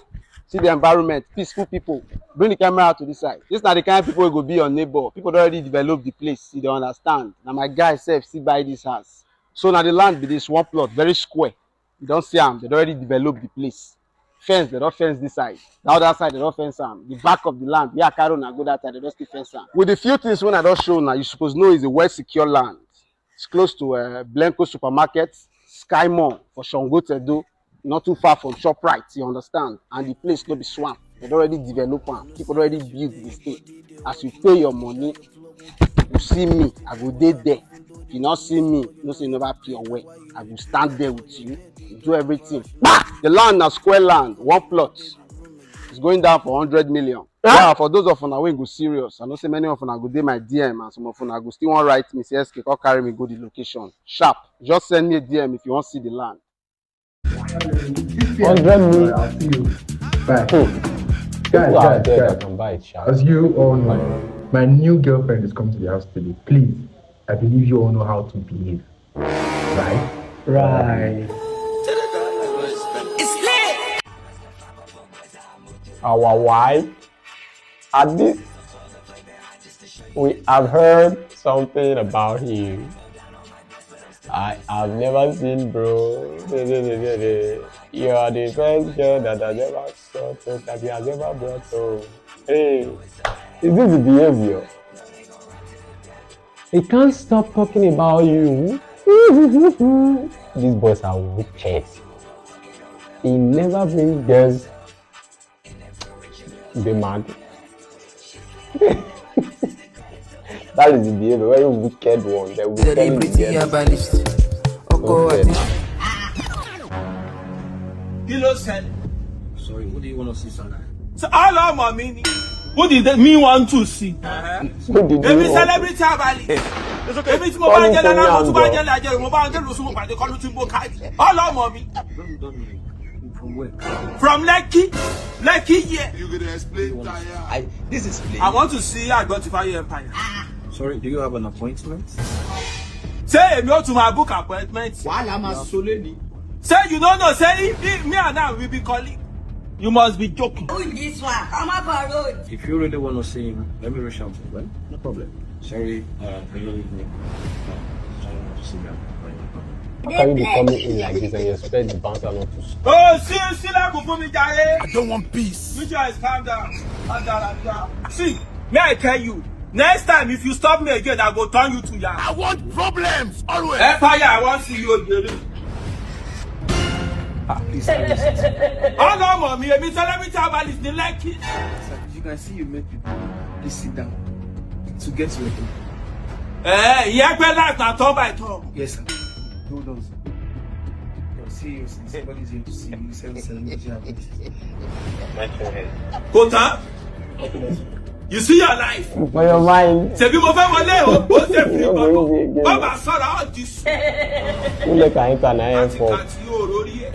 See the environment, peaceful people. Bring the camera to this side. This is not the kind of people who go be your neighbor. People already develop the place. You don't understand. Now my guy self still buy this house. So now the land be this one plot, very square. You don't see them. They already developed the place. Fence, they don't fence this side. The other side, they don't fence them. The back of the land, yeah, Caro now go that side, they don't still fence them. With the few things when I don't show now, you supposed to know is a well secure land. It's close to Blanco supermarket, Sky Mall for Shangotedo. Not too far from ShopRite, you understand? And the place no be swamp. They already develop one. People already build the state. As you pay your money, you see me, I go there. If you not see me, no say you never pay your way. I will stand there with you, do everything. The land na square land, one plot. It's going down for 100 million. Yeah, for those of you when go serious, I know say many of you go dey my DM and some of you go still want write me, say SK, carry me go the location. Sharp. Just send me a DM if you want to see the land. 100 million. I'll see you. Bye. Guys. As you all know, my new girlfriend is coming to the house today. Please, I believe you all know how to behave. Right? Right. It's lit. Our wife, at this, we have heard something about you. I have never seen, bro. You are the first girl that I ever saw that he has ever brought home. Hey, is this the behavior? He can't stop talking about you. These boys are wicked. He never brings girls. They mad. That is the behavior, very wicked one. The wicked Kilo said, sorry, what do you want to see, son? So, hello, mommy. What did me want to see? Every celebrity abali. Every mobile girl and I'm mobile girl, I get mobile girl who by the collecting book. Hello, mommy. From where? From Lekki. Lekki, yeah. You're going to explain. This is plain. I want to see Identify Empire. Sorry, do you have an appointment? Say no to my book appointment. While I'm a solely. Say you don't know. Say me and I will be calling. You must be joking. Who is this one? I'm up a road. If you really want to see him, let me reach out to him, right? No problem. Sorry, really evening. How can you be coming in like this and you expect the bouncer not to stop? Oh, see that me, I don't want peace. You just calm down. Calm down. See, may I tell you? Next time, if you stop me again, I go turn you to ya. I want problems, always. Empire, I want to see you again. Please, oh no, mommy, I'm telling me about this, they like it. You can see you make people. Please sit down. To get you again. Yeah, but like now, turn by turn. Yes, sir. Hold on, sir. See you, somebody's here to see you. Go down. You see your life. For your mind. Ṣebí mo fẹ́ wọlé o, ó ṣe fi gbọ́dọ̀. Bàbá sọ̀rọ̀ all this. Who let her enter na airport? Àti yóò rórí ẹ̀.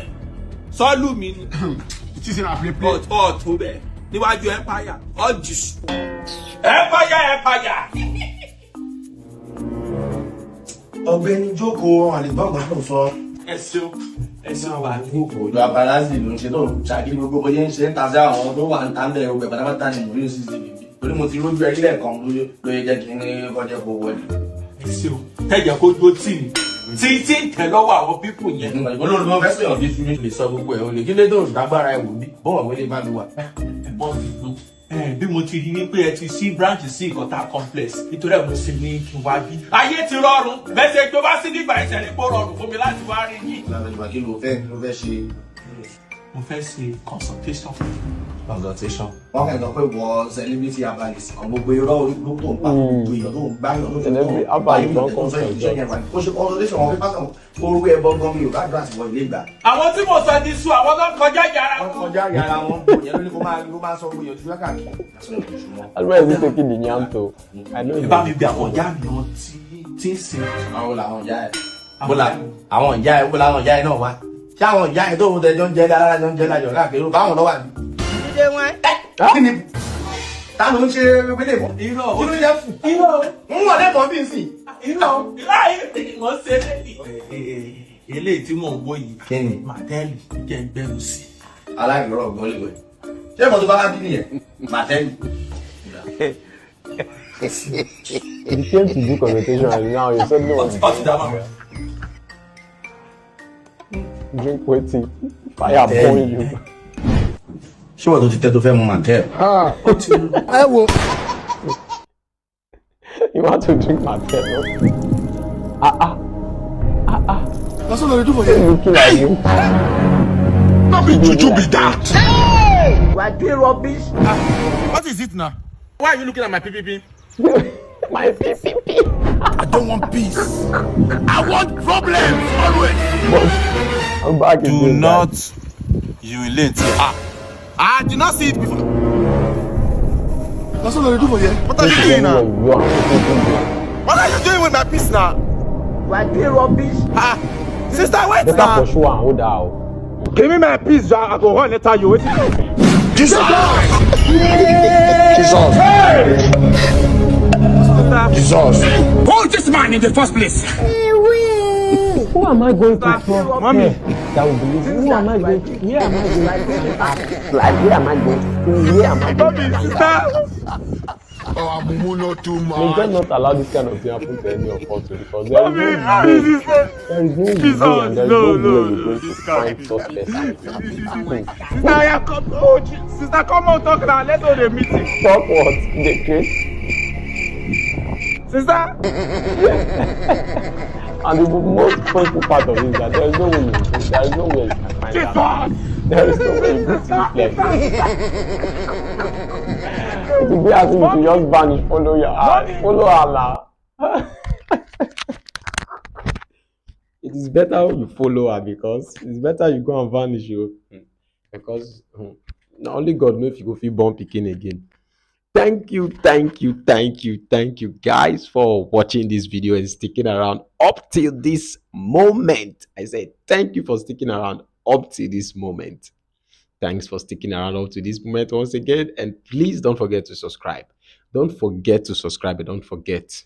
Sọ́ọ̀lù mi ni. It is in a play. Ọ̀ tó bẹ̀ níwájú Empire. All this. Empire. Ọ̀gbẹ́ni jókòó àlègbọ́n tó sọ. Ẹ ṣeun wà ní. Òjò àbáláṣì ló ń ṣe tó ṣàkí gbogbo bó ṣe ń ṣe ń ta sí àwọn tó wà ń ta ń bẹ̀rẹ̀ ọgbẹ̀ pátápátá ni mo rí sí ti bìbí. Torí mo ti rójú ẹ nílẹ̀ kan lóye jẹ́ kí ní kọjá kó wọlé. Ẹ ṣeun tẹ̀jẹ̀ kó jó tì mí. Tí ń tẹ̀ lọ́wọ́ àwọn pípù yẹn. Olórí mo fẹ́ sọ̀rọ̀ bí fún mi lè sọ gbogbo ẹ̀ o lè kí lé tó dágbára ẹ̀ wò bí bọ́wọ̀ wọlé bá mi wà. Bí mo ti rí ní pé ẹ ti sí branch sí ìkọta complex nítorí ẹ mo sì ní kí n wá bí. Ayé ti rọrùn bẹ́sẹ̀ tó bá sí nígbà ìṣẹ̀lẹ̀ kó rọrùn fún mi láti wá rí yìí. Kí ló fẹ́ ṣe? Mo fẹ́ ṣe consultation. Wọ́n kàn sọ pé wọ celebrity abalist kan gbogbo irọ́ ló tó ń pa gbogbo èèyàn tó ń gbáyàn ló tó ń pa ìlú tó ń sọ ìṣẹ́ yẹn wà ní. Ó ṣe consultation wọn fi pásọ̀ orúkọ ẹbọ gan mi ò bá dùn àti wọ ilé ìgbà. Àwọn tí mo sọ di sùn àwọn tó kọjá yàrá wọn. Kọjá yàrá wọn yẹn ló ní kó máa sọ gbogbo èèyàn tó fẹ́ káàkiri. Alúbẹ̀ is he taking the yam to? Ìbá mi bí àwọn ìyá mi wọn tí ń sìn. Àwọn làwọn ìyá ẹ̀. Àwọn ìyá ẹ̀ wọ́n làwọn ìyá ẹ̀ náà wá. Ṣé àwọn ìyá ẹ̀ tó ń tẹjọ́ ń jẹ́ dáadáa jọ ń jẹ́ lájọ káàkiri báwọn lọ́wọ́ àná. Ṣé wọ́n? Kí ni ta ló ń ṣe wílé mọ́? Irọ́. Kí ló yẹ fún? Irọ́. Ń wọ̀ lẹ́kọ̀ọ́ bí n sìn. Irọ́. Wọ́n ṣe lẹ́yìn. Eléyìí tí mò ń wò yìí. Kí ni? Màtẹ́ẹ̀lì jẹ́ ń gbẹ́rù sí. Aláìlọ́rọ̀ gbọ́lẹ̀gbẹ̀. Ṣé mo tó bá bí nìyẹn? Màtẹ́ẹ̀lì. You came to do consultation and now you suddenly want to drink wetin? Fire burn you. Ṣé wọ́n tó ti tẹ́ tó fẹ́ mu Motell? Ẹ wo. You want to drink Motell? That's what they do for you. Looking at you. Not be juju be that. Hey! You are doing rubbish. What is it now? Why are you looking at my PPP? My PPP. I don't want peace. I want problems always. But I'm back again. Do not humiliate. I did not see it before. That's what they do for you. What are you doing now? What are you doing with my peace now? You are doing rubbish. Sister, wait now. now. For sure, hold out. Give me my peace, I go run later you. Jesus! Jesus! Who is this man in the first place? Who am I going to trust? Mommy. That will believe. Who am I going to? Where am I going to? Like, where am I going to? Where am I going to? Mommy, sister! Oh, I'm not too much. We cannot allow this kind of thing happen to any of us because there is no way and there is no way you're going to find suspects. Sister, come on, talk now. Let's hold a meeting. Talk what? The case? Sister? And the most painful part of it is that there is no way you can find out. There is no way you can see it. It will be as if you just vanish, follow Allah. It is better you follow her because it's better you go and vanish you. Because not only God knows if you go feel born picking again. Thank you guys for watching this video and sticking around up till this moment. I said thank you for sticking around up till this moment. Thanks for sticking around up to this moment once again. And please don't forget to subscribe. Don't forget to subscribe and don't forget.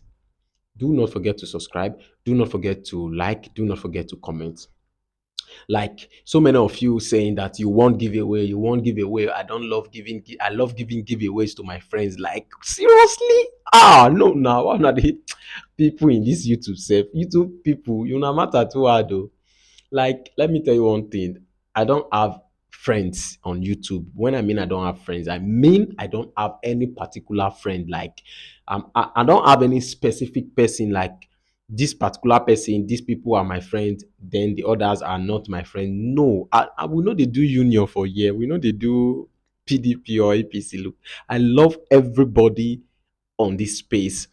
Do not forget to subscribe. Do not forget to like. Do not forget to comment. Like so many of you saying that you won't give away. I love giving giveaways to my friends. Like seriously? No, now one of the people in this YouTube people, you no matter too hard though. Like, let me tell you one thing. I don't have friends on YouTube. When I mean I don't have friends, I mean I don't have any particular friend. Like, I don't have any specific person like this particular person, these people are my friends, then the others are not my friend. No, we know they do union for a year. We know they do PDP or APC. Look, I love everybody on this space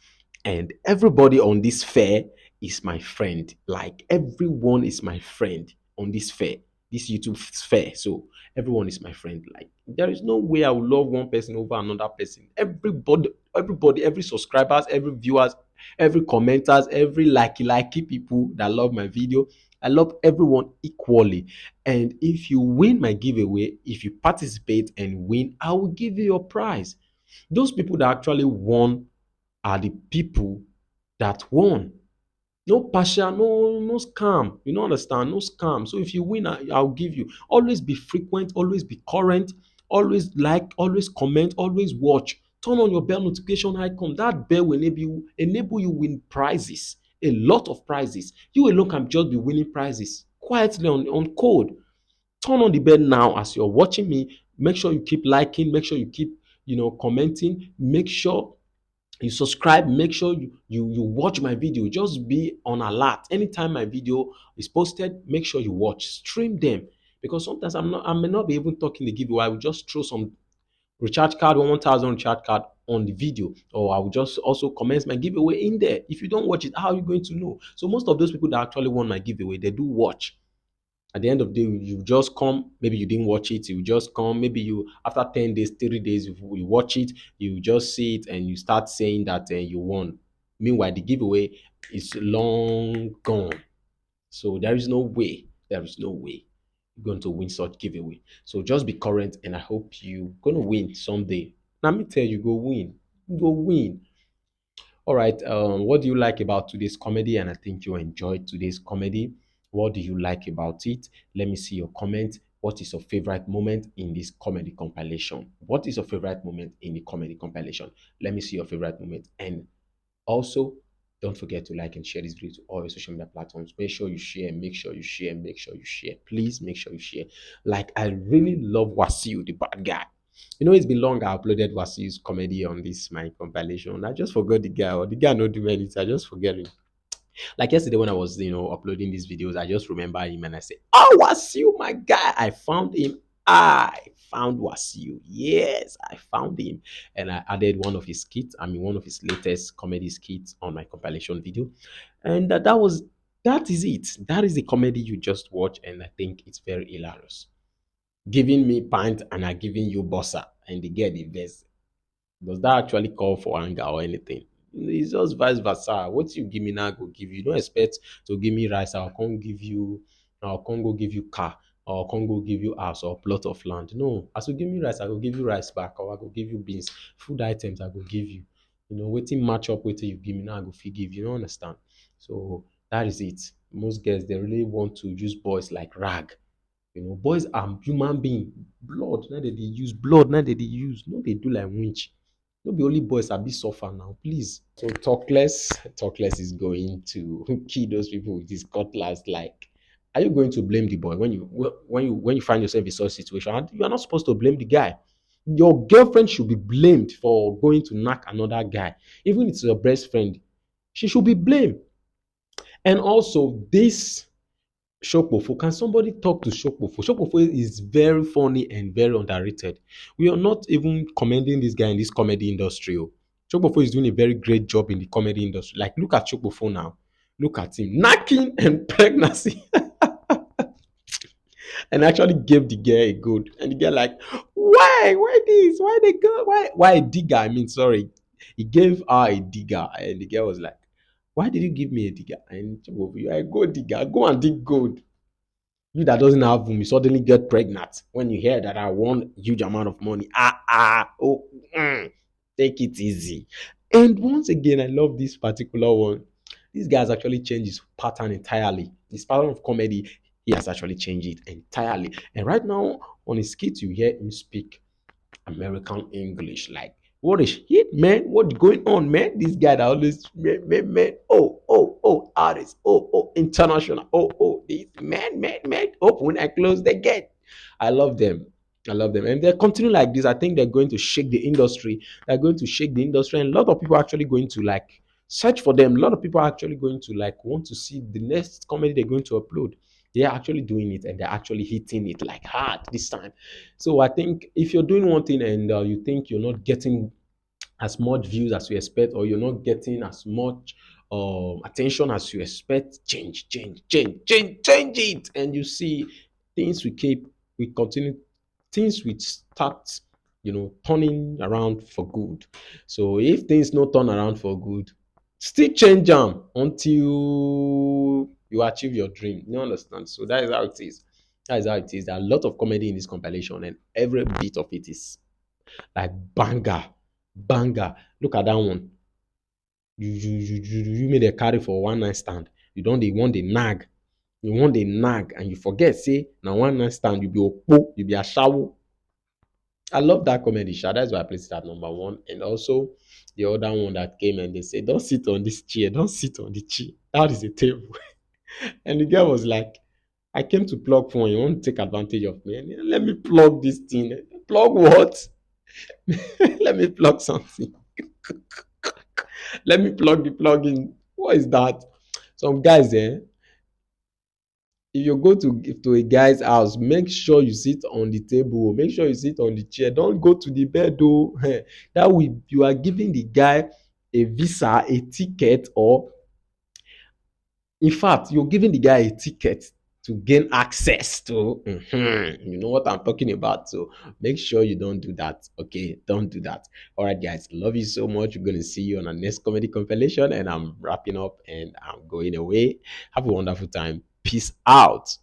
and everybody on this fair is my friend. Like everyone is my friend on this fair, this YouTube fair. So Everyone is my friend. Like there is no way I will love one person over another person. Everybody, every subscribers, every viewers, every commenters, every likey people that love my video. I love everyone equally. And if you win my giveaway, if you participate and win, I will give you your prize. Those people that actually won are the people that won. No partial, no scam. You don't understand? No scam. So if you win, I'll give you. Always be frequent, always be current, always like, always comment, always watch. Turn on your bell notification icon. That bell will enable you win prizes. A lot of prizes. You alone can just be winning prizes quietly on code. Turn on the bell now as you're watching me. Make sure you keep liking, make sure you keep commenting, make sure you subscribe, make sure you watch my video. Just be on alert anytime my video is posted. Make sure you watch, stream them, because sometimes I may not be even talking the giveaway. I will just throw some recharge card, 1000 recharge card on the video, or I will just also commence my giveaway in there. If you don't watch it, how are you going to know? So most of those people that actually won my giveaway, they do watch. At the end of the day, you just come, maybe you didn't watch it, you just come, maybe you, after 10 days, 30 days, you watch it, you just see it and you start saying that you won. Meanwhile, the giveaway is long gone. So there is no way you're going to win such giveaway. So just be current, and I hope you're going to win someday. Now, me tell you, go win. Go win. All right. What do you like about today's comedy? And I think you enjoyed today's comedy. What do you like about it? Let me see your comment. What is your favorite moment in this comedy compilation? What is your favorite moment in the comedy compilation? Let me see your favorite moment. And also, don't forget to like and share this video to all your social media platforms. Make sure you share, make sure you share, make sure you share. Please make sure you share. Like, I really love Wasiudbadguy. It's been long I uploaded Wasiu's comedy on this my compilation. I just forgot the guy, or the guy not doing anything. I just forget him. Like yesterday when I was, uploading these videos, I just remember him and I say, "Oh, Wasiu, my guy! I found him. I found Wasiu. Yes, I found him." And I added one of his skits. One of his latest comedy skits on my compilation video, and that is it. That is the comedy you just watched, and I think it's very hilarious. Giving me pint and I giving you bossa, and they get the best. Does that actually call for anger or anything? It's just vice versa. What you give me now, I go give you. Don't expect to give me rice. I'll come give you. I'll come go give you car. Or I'll come go give you house or plot of land. No, as you give me rice, I will give you rice back, or I will give you beans, food items. I will give you. Waiting match up with you give me now. I go give you. You don't understand. So that is it. Most girls, they really want to use boys like rag. Boys are human being. Blood, now they use blood, now they use. No, they do like winch. No be only boys are be suffer now, please. So Talkless is going to kill those people with his cutlass. Like, are you going to blame the boy when you find yourself in such a situation? And you are not supposed to blame the guy. Your girlfriend should be blamed for going to knock another guy. Even if it's your best friend, she should be blamed. And also, this Shopofo, can somebody talk to Shopofo? Shopofo is very funny and very underrated. We are not even commending this guy in this comedy industry. Shopofo is doing a very great job in the comedy industry. Like, look at Shopofo now. Look at him. Knacking and pregnancy. And actually gave the girl a good. And the girl like, why? Why this? Why they go? Why a digger? Sorry. He gave her a digger. And the girl was like, why did you give me a digger? And you are a gold digger. Go and dig gold. You that doesn't have womb, you suddenly get pregnant when you hear that I won a huge amount of money. Take it easy. And once again, I love this particular one. This guy has actually changed his pattern entirely. His pattern of comedy, he has actually changed it entirely. And right now, on his skit, you hear him speak American English. Like, what is shit, man? What's going on, man? This guy that always, man. Oh, artist. Oh, international. Oh, this man. Oh, when I close the gate. I love them. And they're continuing like this. I think they're going to shake the industry. They're going to shake the industry. And a lot of people are actually going to like search for them. A lot of people are actually going to like want to see the next comedy they're going to upload. They're actually doing it, and they're actually hitting it like hard this time. So I think if you're doing one thing and you think you're not getting as much views as you expect, or you're not getting as much attention as you expect, change it, and you see things we continue things will start, turning around for good. So if things no turn around for good, still change them until you achieve your dream. You understand? So that is how it is. That is how it is. There are a lot of comedy in this compilation, and every bit of it is like banger, banger. Look at that one. You made a carry for one night stand. You don't they want the nag. You want the nag, and you forget, say, now one night stand, you be a you be a shower. I love that comedy show. That's why I placed it at number one. And also the other one that came and they said, don't sit on this chair, don't sit on the chair. That is a table. And the girl was like, I came to plug phone. You want to take advantage of me? And let me plug this thing. Plug what? Let me plug something. Let me plug the plug-in. What is that? Some guys, if you go to a guy's house, make sure you sit on the table. Make sure you sit on the chair. Don't go to the bed, though. That way, you are giving the guy a visa, a ticket, or in fact, you're giving the guy a ticket to gain access to. You know what I'm talking about. So make sure you don't do that. Okay, don't do that. All right, guys, love you so much. We're gonna see you on our next comedy compilation, and I'm wrapping up and I'm going away. Have a wonderful time. Peace out.